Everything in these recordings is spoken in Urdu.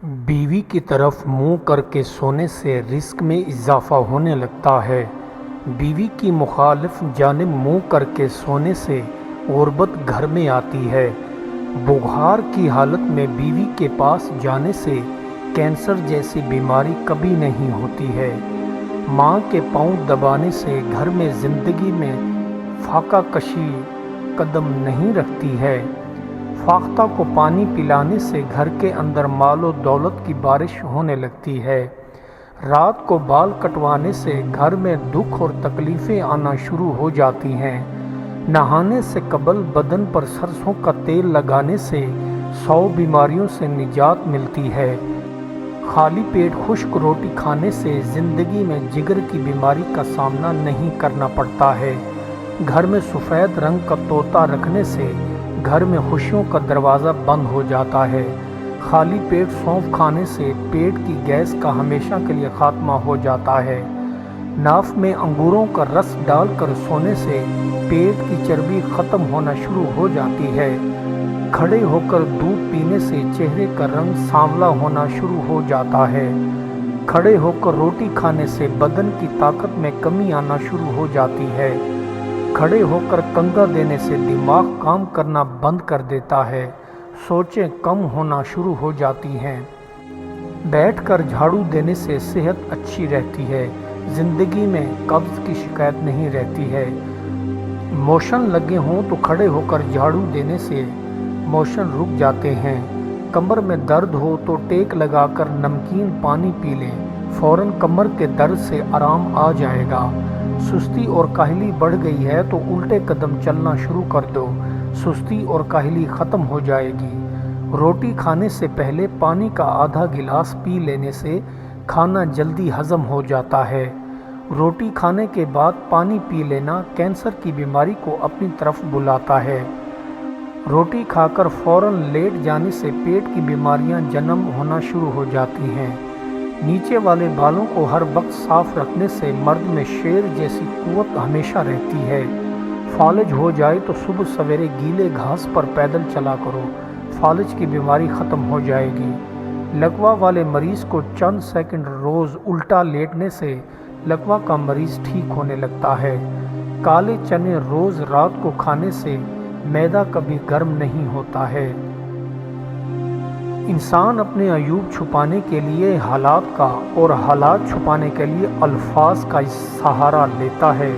بیوی کی طرف منہ کر کے سونے سے رزق میں اضافہ ہونے لگتا ہے۔ بیوی کی مخالف جانب منہ کر کے سونے سے غربت گھر میں آتی ہے۔ بخار کی حالت میں بیوی کے پاس جانے سے کینسر جیسی بیماری کبھی نہیں ہوتی ہے۔ ماں کے پاؤں دبانے سے گھر میں زندگی میں فاقہ کشی قدم نہیں رکھتی ہے۔ فاختہ کو پانی پلانے سے گھر کے اندر مال و دولت کی بارش ہونے لگتی ہے۔ رات کو بال کٹوانے سے گھر میں دکھ اور تکلیفیں آنا شروع ہو جاتی ہیں۔ نہانے سے قبل بدن پر سرسوں کا تیل لگانے سے 100 بیماریوں سے نجات ملتی ہے۔ خالی پیٹ خشک روٹی کھانے سے زندگی میں جگر کی بیماری کا سامنا نہیں کرنا پڑتا ہے۔ گھر میں سفید رنگ کا طوطا رکھنے سے گھر میں خوشیوں کا دروازہ بند ہو جاتا ہے۔ خالی پیٹ سونف کھانے سے پیٹ کی گیس کا ہمیشہ کے لیے خاتمہ ہو جاتا ہے۔ ناف میں انگوروں کا رس ڈال کر سونے سے پیٹ کی چربی ختم ہونا شروع ہو جاتی ہے۔ کھڑے ہو کر دودھ پینے سے چہرے کا رنگ سانولا ہونا شروع ہو جاتا ہے۔ کھڑے ہو کر روٹی کھانے سے بدن کی طاقت میں کمی آنا شروع ہو جاتی ہے۔ کھڑے ہو کر کنگا دینے سے دماغ کام کرنا بند کر دیتا ہے۔ سوچیں کم ہونا شروع ہو جاتی ہیں۔ بیٹھ کر جھاڑو دینے سے صحت اچھی رہتی ہے۔ زندگی میں قبض کی شکایت نہیں رہتی ہے۔ موشن لگے ہوں تو کھڑے ہو کر جھاڑو دینے سے موشن رک جاتے ہیں۔ کمر میں درد ہو تو ٹیک لگا کر نمکین پانی پی لیں، فوراً کمر کے درد سے آرام آ جائے گا۔ سستی اور کاہلی بڑھ گئی ہے تو الٹے قدم چلنا شروع کر دو، سستی اور کاہلی ختم ہو جائے گی۔ روٹی کھانے سے پہلے پانی کا آدھا گلاس پی لینے سے کھانا جلدی ہضم ہو جاتا ہے۔ روٹی کھانے کے بعد پانی پی لینا کینسر کی بیماری کو اپنی طرف بلاتا ہے۔ روٹی کھا کر فوراً لیٹ جانے سے پیٹ کی بیماریاں جنم ہونا شروع ہو جاتی ہیں۔ نیچے والے بالوں کو ہر وقت صاف رکھنے سے مرد میں شیر جیسی قوت ہمیشہ رہتی ہے۔ فالج ہو جائے تو صبح سویرے گیلے گھاس پر پیدل چلا کرو، فالج کی بیماری ختم ہو جائے گی۔ لکوہ والے مریض کو چند سیکنڈ روز الٹا لیٹنے سے لکوہ کا مریض ٹھیک ہونے لگتا ہے۔ کالے چنے روز رات کو کھانے سے معدہ کبھی گرم نہیں ہوتا ہے۔ انسان اپنے عیوب چھپانے کے لیے حالات کا اور حالات چھپانے کے لیے الفاظ کا سہارا لیتا ہے۔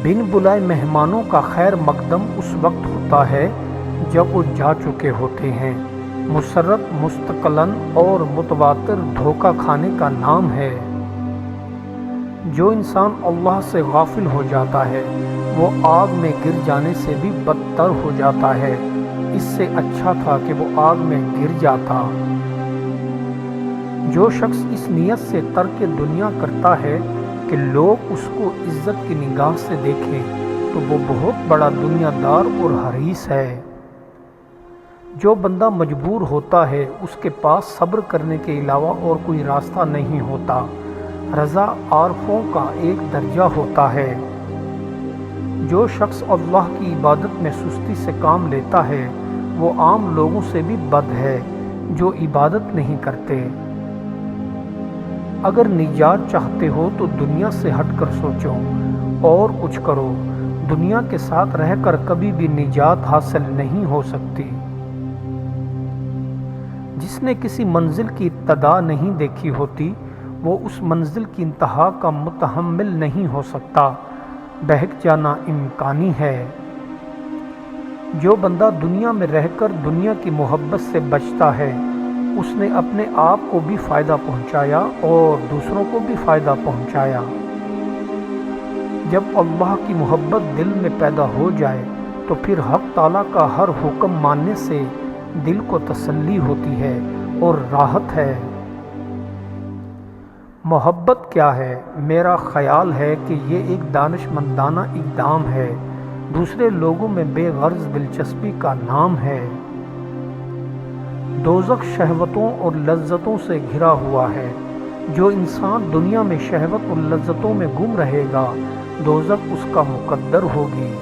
بن بلائے مہمانوں کا خیر مقدم اس وقت ہوتا ہے جب وہ جا چکے ہوتے ہیں۔ مسرت مستقلاً اور متواتر دھوکہ کھانے کا نام ہے۔ جو انسان اللہ سے غافل ہو جاتا ہے وہ آگ میں گر جانے سے بھی بدتر ہو جاتا ہے۔ اس سے اچھا تھا کہ وہ آگ میں گر جاتا۔ جو شخص اس نیت سے ترک دنیا کرتا ہے کہ لوگ اس کو عزت کی نگاہ سے دیکھیں تو وہ بہت بڑا دنیا دار اور حریص ہے۔ جو بندہ مجبور ہوتا ہے اس کے پاس صبر کرنے کے علاوہ اور کوئی راستہ نہیں ہوتا۔ رضا عارفوں کا ایک درجہ ہوتا ہے۔ جو شخص اللہ کی عبادت میں سستی سے کام لیتا ہے وہ عام لوگوں سے بھی بد ہے جو عبادت نہیں کرتے۔ اگر نجات چاہتے ہو تو دنیا سے ہٹ کر سوچو اور کچھ کرو۔ دنیا کے ساتھ رہ کر کبھی بھی نجات حاصل نہیں ہو سکتی۔ جس نے کسی منزل کی ابتدا نہیں دیکھی ہوتی وہ اس منزل کی انتہا کا متحمل نہیں ہو سکتا۔ بہک جانا امکانی ہے۔ جو بندہ دنیا میں رہ کر دنیا کی محبت سے بچتا ہے اس نے اپنے آپ کو بھی فائدہ پہنچایا اور دوسروں کو بھی فائدہ پہنچایا۔ جب اللہ کی محبت دل میں پیدا ہو جائے تو پھر حق تعالیٰ کا ہر حکم ماننے سے دل کو تسلی ہوتی ہے اور راحت ہے۔ محبت کیا ہے؟ میرا خیال ہے کہ یہ ایک دانش مندانہ اقدام ہے، دوسرے لوگوں میں بے غرض دلچسپی کا نام ہے۔ دوزخ شہوتوں اور لذتوں سے گھرا ہوا ہے۔ جو انسان دنیا میں شہوت اور لذتوں میں گم رہے گا دوزخ اس کا مقدر ہوگی۔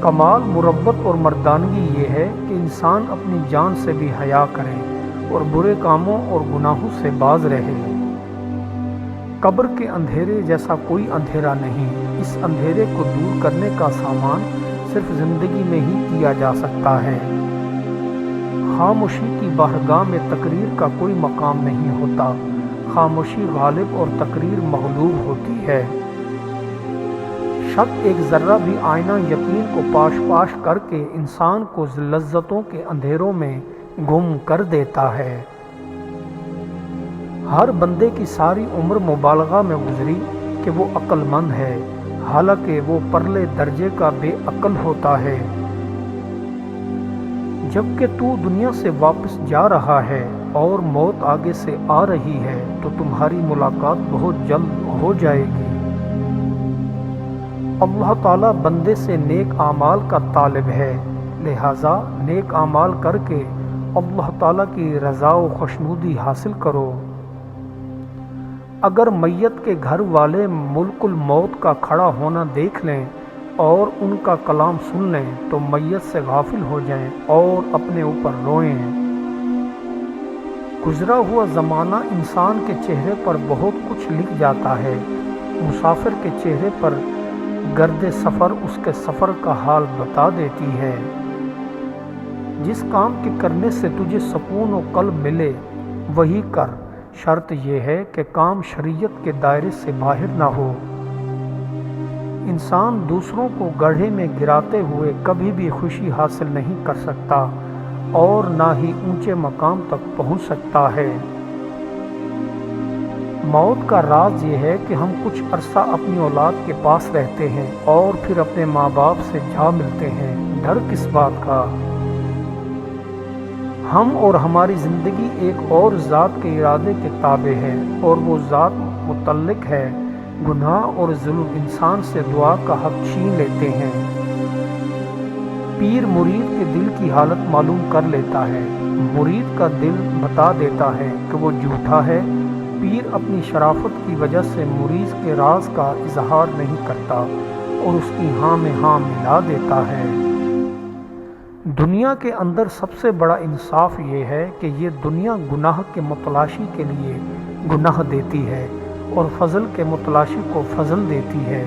کمال مروت اور مردانگی یہ ہے کہ انسان اپنی جان سے بھی حیا کرے اور برے کاموں اور گناہوں سے باز رہے۔ قبر کے اندھیرے جیسا کوئی اندھیرا نہیں، اس اندھیرے کو دور کرنے کا سامان صرف زندگی میں ہی کیا جا سکتا ہے۔ خاموشی کی بارگاہ میں تقریر کا کوئی مقام نہیں ہوتا، خاموشی غالب اور تقریر مغلوب ہوتی ہے۔ شک ایک ذرہ بھی آئینہ یقین کو پاش پاش کر کے انسان کو لذتوں کے اندھیروں میں گم کر دیتا ہے۔ ہر بندے کی ساری عمر مبالغہ میں گزری کہ وہ عقل مند ہے، حالانکہ وہ پرلے درجے کا بے عقل ہوتا ہے۔ جبکہ تو دنیا سے واپس جا رہا ہے اور موت آگے سے آ رہی ہے تو تمہاری ملاقات بہت جلد ہو جائے گی۔ اللہ تعالیٰ بندے سے نیک اعمال کا طالب ہے، لہٰذا نیک اعمال کر کے اللہ تعالیٰ کی رضا و خوشنودی حاصل کرو۔ اگر میت کے گھر والے ملک الموت کا کھڑا ہونا دیکھ لیں اور ان کا کلام سن لیں تو میت سے غافل ہو جائیں اور اپنے اوپر روئیں۔ گزرا ہوا زمانہ انسان کے چہرے پر بہت کچھ لکھ جاتا ہے، مسافر کے چہرے پر گرد سفر اس کے سفر کا حال بتا دیتی ہے۔ جس کام کے کرنے سے تجھے سکون و قلب ملے وہی کر، شرط یہ ہے کہ کام شریعت کے دائرے سے باہر نہ ہو۔ انسان دوسروں کو گڑھے میں گراتے ہوئے کبھی بھی خوشی حاصل نہیں کر سکتا اور نہ ہی اونچے مقام تک پہنچ سکتا ہے۔ موت کا راز یہ ہے کہ ہم کچھ عرصہ اپنی اولاد کے پاس رہتے ہیں اور پھر اپنے ماں باپ سے جا ملتے ہیں۔ ڈر کس بات کا؟ ہم اور ہماری زندگی ایک اور ذات کے ارادے کے تابع ہے اور وہ ذات متعلق ہے۔ گناہ اور ظلم انسان سے دعا کا حق چھین لیتے ہیں۔ پیر مرید کے دل کی حالت معلوم کر لیتا ہے، مرید کا دل بتا دیتا ہے کہ وہ جھوٹا ہے۔ پیر اپنی شرافت کی وجہ سے مرید کے راز کا اظہار نہیں کرتا اور اس کی ہاں میں ہاں ملا دیتا ہے۔ دنیا کے اندر سب سے بڑا انصاف یہ ہے کہ یہ دنیا گناہ کے متلاشی کے لیے گناہ دیتی ہے اور فضل کے متلاشی کو فضل دیتی ہے۔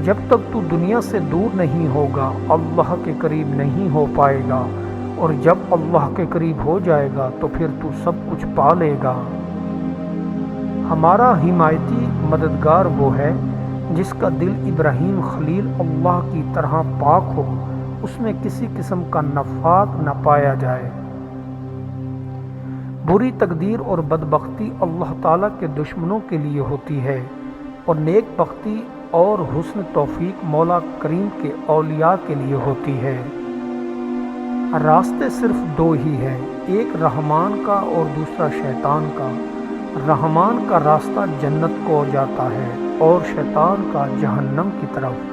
جب تک تو دنیا سے دور نہیں ہوگا اللہ کے قریب نہیں ہو پائے گا، اور جب اللہ کے قریب ہو جائے گا تو پھر تو سب کچھ پا لے گا۔ ہمارا حمایتی مددگار وہ ہے جس کا دل ابراہیم خلیل اللہ کی طرح پاک ہو، اس میں کسی قسم کا نفاق نہ پایا جائے۔ بری تقدیر اور بدبختی اللہ تعالیٰ کے دشمنوں کے لیے ہوتی ہے اور نیک بختی اور حسن توفیق مولا کریم کے اولیاء کے لیے ہوتی ہے۔ راستے صرف دو ہی ہیں، ایک رحمان کا اور دوسرا شیطان کا۔ رحمان کا راستہ جنت کو جاتا ہے اور شیطان کا جہنم کی طرف۔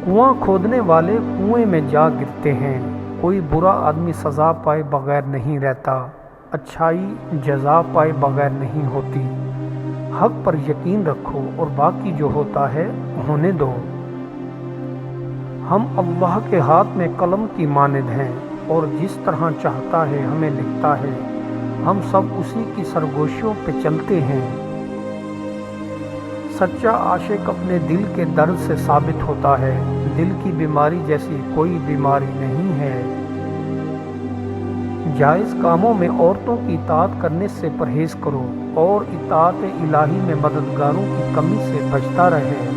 کنواں کھودنے والے کنویں میں جا گرتے ہیں، کوئی برا آدمی سزا پائے بغیر نہیں رہتا، اچھائی جزا پائے بغیر نہیں ہوتی۔ حق پر یقین رکھو اور باقی جو ہوتا ہے ہونے دو۔ ہم اللہ کے ہاتھ میں قلم کی مانند ہیں اور جس طرح چاہتا ہے ہمیں لکھتا ہے، ہم سب اسی کی سرگوشیوں پہ چلتے ہیں۔ سچا عاشق اپنے دل کے درد سے ثابت ہوتا ہے، دل کی بیماری جیسی کوئی بیماری نہیں ہے۔ جائز کاموں میں عورتوں کی اطاعت کرنے سے پرہیز کرو اور اطاعت الہی میں مددگاروں کی کمی سے بچتا رہے۔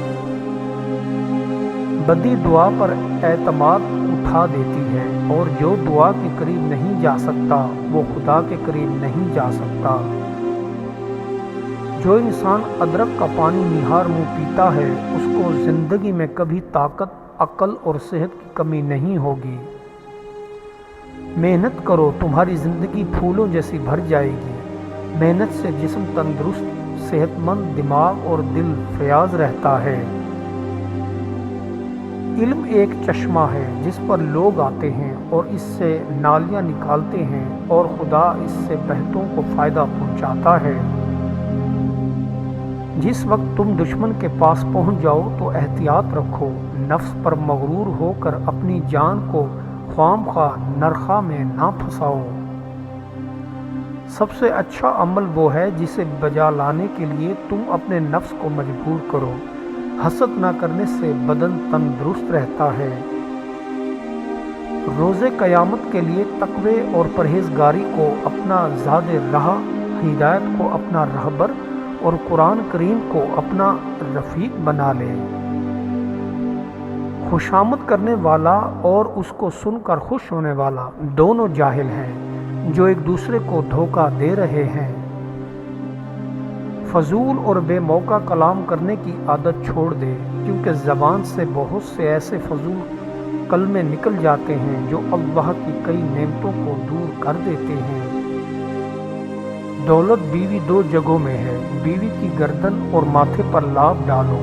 بدی دعا پر اعتماد اٹھا دیتی ہے اور جو دعا کے قریب نہیں جا سکتا وہ خدا کے قریب نہیں جا سکتا۔ جو انسان ادرک کا پانی نہار منہ پیتا ہے اس کو زندگی میں کبھی طاقت، عقل اور صحت کی کمی نہیں ہوگی۔ محنت کرو، تمہاری زندگی پھولوں جیسی بھر جائے گی۔ محنت سے جسم تندرست، صحت مند دماغ اور دل فیاض رہتا ہے۔ علم ایک چشمہ ہے جس پر لوگ آتے ہیں اور اس سے نالیاں نکالتے ہیں اور خدا اس سے بہتوں کو فائدہ پہنچاتا ہے۔ جس وقت تم دشمن کے پاس پہنچ جاؤ تو احتیاط رکھو، نفس پر مغرور ہو کر اپنی جان کو خواہ خواہ نرخا میں نہ پھنساؤ۔ سب سے اچھا عمل وہ ہے جسے بجا لانے کے لیے تم اپنے نفس کو مجبور کرو۔ حسد نہ کرنے سے بدن تندرست رہتا ہے۔ روز قیامت کے لیے تقوی اور پرہیزگاری کو اپنا زاد راہ، ہدایت کو اپنا رہبر اور قرآن کریم کو اپنا رفیق بنا لے۔ خوشامد کرنے والا اور اس کو سن کر خوش ہونے والا دونوں جاہل ہیں جو ایک دوسرے کو دھوکہ دے رہے ہیں۔ فضول اور بے موقع کلام کرنے کی عادت چھوڑ دے، کیونکہ زبان سے بہت سے ایسے فضول کلمے نکل جاتے ہیں جو اللہ کی کئی نعمتوں کو دور کر دیتے ہیں۔ دولت بیوی دو جگہوں میں ہے، بیوی کی گردن اور ماتھے پر لاب ڈالو،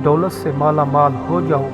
دولت سے مالا مال ہو جاؤ